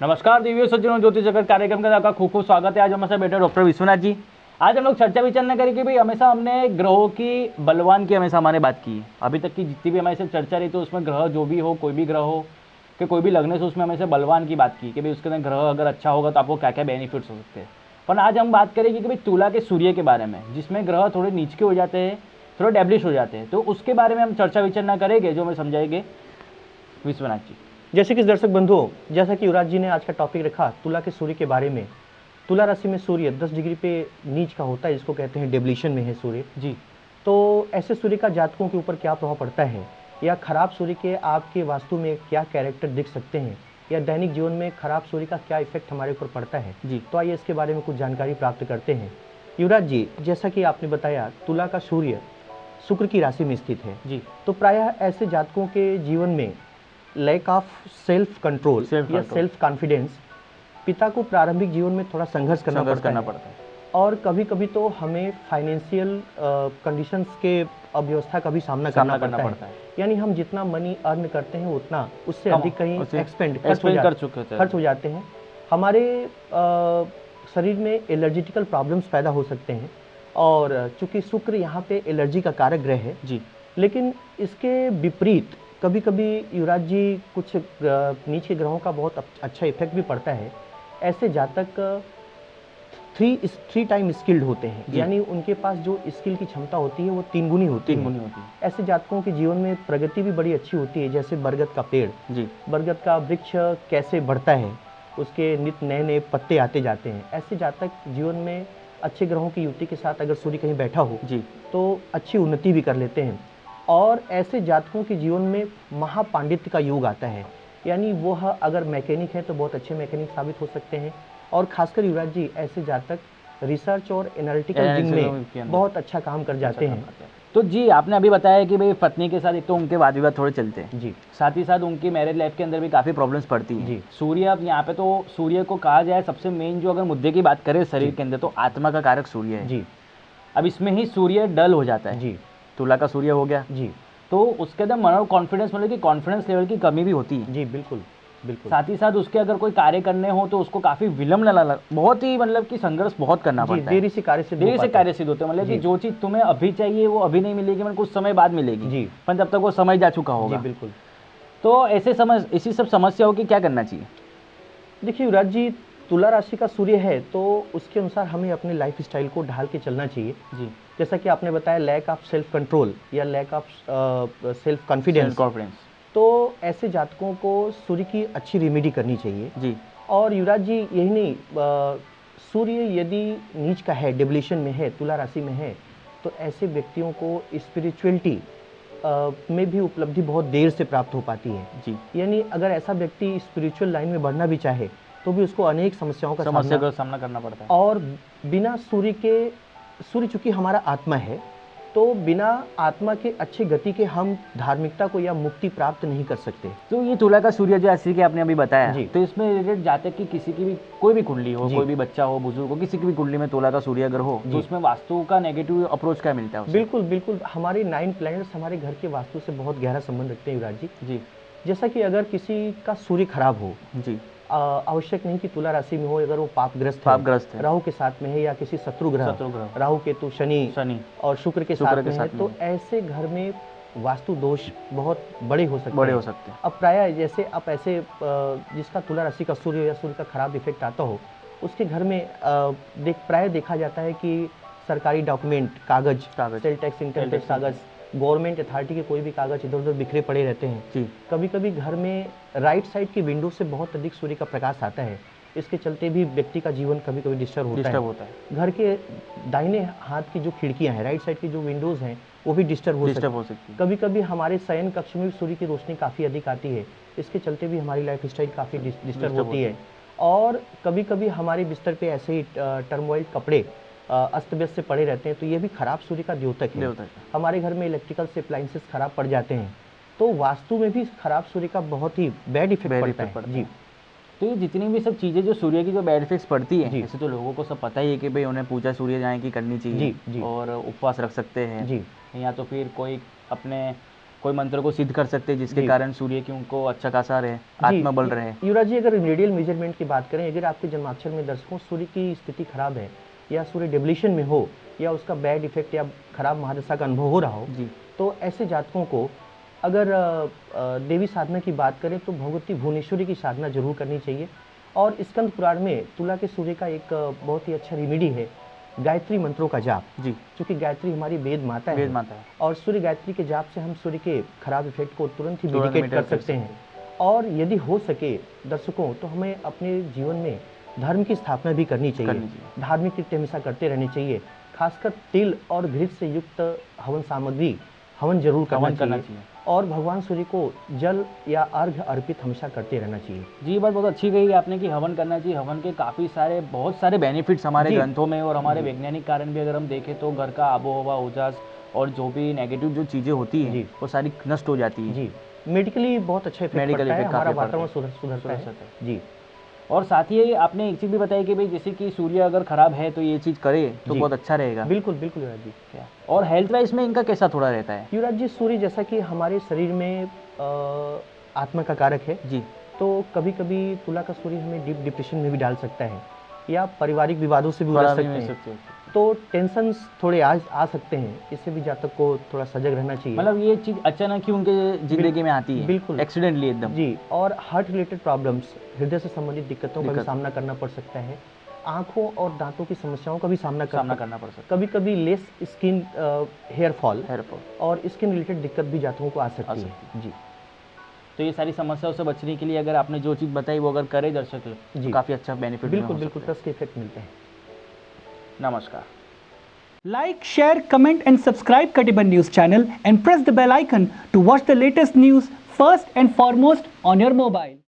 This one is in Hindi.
नमस्कार देवियों सज्जनों, ज्योतिष जगत कार्यक्रम का आपका खूब खूब स्वागत है। आज हमारे साथ बैठे डॉक्टर विश्वनाथ जी। आज हम लोग चर्चा विचार करें कि भाई हमेशा हमने ग्रहों की बलवान की हमेशा हमारे बात की है। अभी तक की जितनी भी हमारे साथ चर्चा रही तो उसमें ग्रह जो भी हो, कोई भी ग्रह हो कि कोई भी लगने से उसमें हमेशा बलवान की बात की कि भाई उसके अंदर ग्रह अगर अच्छा होगा तो आपको क्या क्या बेनिफिट्स हो सकते हैं। पर आज हम बात करेंगे कि भाई तुला के सूर्य के बारे में, जिसमें ग्रह थोड़े नीचे के हो जाते हैं, थोड़े डेब्लिश हो जाते हैं, तो उसके बारे में हम चर्चा विचार करेंगे जो हमें समझाएंगे विश्वनाथ जी। जैसे कि दर्शक बंधुओं, जैसा कि युवराज जी ने आज का टॉपिक रखा तुला के सूर्य के बारे में। तुला राशि में सूर्य 10 डिग्री पे नीच का होता है, जिसको कहते हैं डेब्लिशन में है सूर्य जी। तो ऐसे सूर्य का जातकों के ऊपर क्या प्रभाव पड़ता है, या खराब सूर्य के आपके वास्तु में क्या कैरेक्टर दिख सकते हैं, या दैनिक जीवन में खराब सूर्य का क्या इफेक्ट हमारे ऊपर पड़ता है जी। तो आइए इसके बारे में कुछ जानकारी प्राप्त करते हैं। युवराज जी, जैसा कि आपने बताया तुला का सूर्य शुक्र की राशि में स्थित है जी, तो प्रायः ऐसे जातकों के जीवन में लैक ऑफ सेल्फ कंट्रोल या सेल्फ कॉन्फिडेंस, पिता को प्रारंभिक जीवन में थोड़ा संघर्ष करना पड़ता है और कभी कभी तो हमें फाइनेंशियल कंडीशंस के अव्यवस्था का भी सामना करना पड़ता है। यानी हम जितना मनी अर्न करते हैं उतना उससे अधिक कहीं खर्च हो जाते हैं। हमारे शरीर में एलर्जिटिकल प्रॉब्लम्स पैदा हो सकते हैं और चूंकि शुक्र यहाँ पे एलर्जी का कारक ग्रह है जी, लेकिन इसके विपरीत कभी कभी युवराज जी कुछ नीचे ग्रहों का बहुत अच्छा इफेक्ट भी पड़ता है। ऐसे जातक थ्री टाइम स्किल्ड होते हैं, यानी उनके पास जो स्किल की क्षमता होती है वो तीन गुनी होती है। ऐसे जातकों के जीवन में प्रगति भी बड़ी अच्छी होती है। जैसे बरगद का पेड़ जी, बरगद का वृक्ष कैसे बढ़ता है, उसके नित्य नए नए पत्ते आते जाते हैं। ऐसे जातक जीवन में अच्छे ग्रहों की युति के साथ अगर सूर्य कहीं बैठा हो जी तो अच्छी उन्नति भी कर लेते हैं। और ऐसे जातकों के जीवन में महापांडित्य का योग आता है, यानी वो अगर मैकेनिक है तो बहुत अच्छे मैकेनिक साबित हो सकते हैं। और खासकर युवराज जी ऐसे जातक रिसर्च और एनालिटिकल विंग में बहुत अच्छा काम कर जाते हैं। तो जी आपने अभी बताया कि भाई पत्नी के साथ एक तो उनके वाद विवाद थोड़े चलते हैं जी, साथ ही साथ उनकी मैरिज लाइफ के अंदर भी काफ़ी प्रॉब्लम्स पड़ती हैं जी। सूर्य, अब यहाँ पे तो सूर्य को कहा जाए सबसे मेन जो अगर मुद्दे की बात करें शरीर के अंदर तो आत्मा का कारक सूर्य है जी। अब इसमें ही सूर्य डल हो जाता है जी, तुला का सूर्य हो गया जी, तो उसके अंदर मनोबल कॉन्फिडेंस मतलब कि कॉन्फिडेंस लेवल की कमी भी होती है जी। बिल्कुल बिल्कुल। साथ ही साथ उसके अगर कोई कार्य करने हो तो उसको काफी विलंब न बहुत ही मतलब कि संघर्ष बहुत करना पड़ता है। देरी से कार्य सिद्ध होते हैं, मतलब कि जो चीज तुम्हें अभी चाहिए वो अभी नहीं मिलेगी, मतलब कुछ समय बाद मिलेगी जी, पर जब तक वो समय जा चुका होगा। बिल्कुल। तो ऐसे इसी सब समस्याओं की क्या करना चाहिए? देखिए युवराज जी, तुला राशि का सूर्य है तो उसके अनुसार हमें अपने लाइफ स्टाइल को ढाल के चलना चाहिए जी। जैसा कि आपने बताया लैक ऑफ सेल्फ कंट्रोल या लैक ऑफ सेल्फ कॉन्फिडेंस, तो ऐसे जातकों को सूर्य की अच्छी रेमेडी करनी चाहिए जी। और युवराज जी यही नहीं, सूर्य यदि नीच का है, डेब्लिशन में है, तुला राशि में है, तो ऐसे व्यक्तियों को स्पिरिचुअलिटी में भी उपलब्धि बहुत देर से प्राप्त हो पाती है जी। यानी अगर ऐसा व्यक्ति स्पिरिचुअल लाइन में बढ़ना भी चाहे तो भी उसको अनेक समस्याओं का सामना करना पड़ता है। और बिना सूर्य चूंकि हमारा आत्मा है, तो बिना आत्मा के अच्छी गति के हम धार्मिकता को या मुक्ति प्राप्त नहीं कर सकते। तो ये तुला का सूर्य जो ऐसे कि आपने अभी बताया जी, तो इसमें रिलेटेड जातक की किसी की भी कोई भी कुंडली हो, कोई भी बच्चा हो, बुजुर्ग हो, किसी की भी कुंडली में तुला का सूर्य अगर हो तो उसमें वास्तु का नेगेटिव अप्रोच क्या मिलता है? बिल्कुल बिल्कुल, हमारे 9 प्लैनेट्स हमारे घर के वास्तु से बहुत गहरा संबंध रखते हैं युवराज जी। जैसा कि अगर किसी का सूर्य खराब हो जी, आवश्यक नहीं कि तुला राशि में हो, अगर वो पापग्रस्त है, राहु के साथ में है या किसी शत्रु ग्रह राहु केतु शनि और शुक्र के साथ में है, तो ऐसे घर में वास्तु दोष बहुत बड़े हो सकते हैं। अब प्राय जैसे आप ऐसे जिसका तुला राशि का सूर्य या सूर्य का खराब इफेक्ट आता हो, उसके घर में प्राय देखा जाता है कि सरकारी डॉक्यूमेंट, कागज, सेल टैक्स, इनकम टैक्स कागज, गवर्नमेंट अथॉरिटी के कोई भी कागज इधर उधर बिखरे पड़े रहते हैं जी। कभी कभी घर में राइट साइड की विंडो से बहुत अधिक सूर्य का प्रकाश आता है, इसके चलते भी व्यक्ति का जीवन कभी कभी डिस्टर्ब होता है। घर के दाहिने हाथ की जो खिड़कियां हैं, राइट साइड की जो विंडोज हैं, वो भी डिस्टर्ब हो सकती है। कभी कभी हमारे शयन कक्ष में भी सूर्य की रोशनी काफ़ी अधिक आती है, इसके चलते भी हमारी लाइफ स्टाइल काफ़ी डिस्टर्ब होती है। और कभी कभी हमारे बिस्तर पे ऐसे ही टर्मोइल कपड़े अस्त व्यस्त से पड़े रहते हैं, तो ये भी खराब सूर्य का द्योतक है। हमारे घर में इलेक्ट्रिकल से अप्लायंसेस खराब पड़ जाते हैं, तो वास्तु में भी खराब सूर्य का बहुत ही बैड इफेक्ट पड़ता है जी। तो ये जितनी भी सब चीज़ें जो सूर्य की जो बैड इफेक्ट्स पड़ती है, जैसे तो लोगों को सब पता ही है कि भाई उन्हें पूजा सूर्य जाए की करनी चाहिए जी, और उपवास रख सकते हैं जी, या तो फिर कोई अपने कोई मंत्र को सिद्ध कर सकते हैं जिसके कारण सूर्य की उनको अच्छा खासा रहे, आत्मबल रहे। युवराज जी, अगर रेडियल मेजरमेंट की बात करें, अगर आपके जन्माक्षर में दर्शकों सूर्य की स्थिति खराब है या सूर्य डिप्लीशन में हो या उसका बैड इफेक्ट या खराब महादशा का अनुभव हो रहा हो जी, तो ऐसे जातकों को अगर देवी साधना की बात करें तो भगवती भुवनेश्वरी की साधना जरूर करनी चाहिए। और स्कंद पुराण में तुला के सूर्य का एक बहुत ही अच्छा रेमेडी है गायत्री मंत्रों का जाप जी, क्योंकि गायत्री हमारी वेद माता है और सूर्य गायत्री के जाप से हम सूर्य के खराब इफेक्ट को तुरंत ही मिटिगेट कर सकते हैं। और यदि हो सके दर्शकों तो हमें अपने जीवन में धर्म की स्थापना भी करनी चाहिए, धार्मिक कृत्य हमेशा करते रहने चाहिए। खासकर तिल और घृत से युक्त हवन सामग्री हवन जरूर करना चाहिए और भगवान सूर्य को जल या अर्घ अर्पित हमेशा करते रहना चाहिए। जी, बात बहुत अच्छी कही आपने कि हवन करना चाहिए। हवन के काफ़ी सारे बहुत सारे बेनिफिट्स हमारे ग्रंथों में और हमारे वैज्ञानिक कारण भी अगर हम देखें तो घर का आबो हवा उजास और जो भी नेगेटिव जो चीज़ें होती हैं वो सारी नष्ट हो जाती है। जी, मेडिकली बहुत अच्छा इफेक्ट पड़ता है, हमारा वातावरण सुधरता है जी। और साथ ही आपने एक चीज़ भी बताई कि भाई जैसे कि सूर्य अगर खराब है तो ये चीज़ करे तो बहुत अच्छा रहेगा। बिल्कुल बिल्कुल युवराज जी। क्या और हेल्थ वाइज में इनका कैसा थोड़ा रहता है? युवराज जी, सूर्य जैसा कि हमारे शरीर में आत्मा का कारक है जी, तो कभी कभी तुला का सूर्य हमें डीप डिप्रेशन में भी डाल सकता है या पारिवारिक विवादों से भी उलझ सकते हैं, तो टेंशन थोड़े आ सकते हैं। इससे भी जातक को थोड़ा सजग रहना चाहिए। मतलब ये चीज़ अचानक ही उनके जिंदगी में आती है, बिल्कुल एक्सीडेंटली एकदम जी। और हार्ट रिलेटेड प्रॉब्लम्स, हृदय से संबंधित दिक्कतों का भी सामना करना पड़ सकता है। आंखों और दांतों की समस्याओं का भी सामना करना पड़ सकता है। कभी कभी लेस स्किन हेयर फॉल और स्किन रिलेटेड दिक्कत भी जातकों को आ सकती है जी। तो ये सारी समस्याओं से बचने के लिए अगर आपने जो चीज़ बताई वो अगर करे दर्शक तो काफ़ी अच्छा बेनिफिट बिल्कुल बिल्कुल प्लस के इफेक्ट मिलते हैं। नमस्कार। Like, share, comment and subscribe Katiban News channel and press the bell icon to watch the latest news first and foremost on your mobile.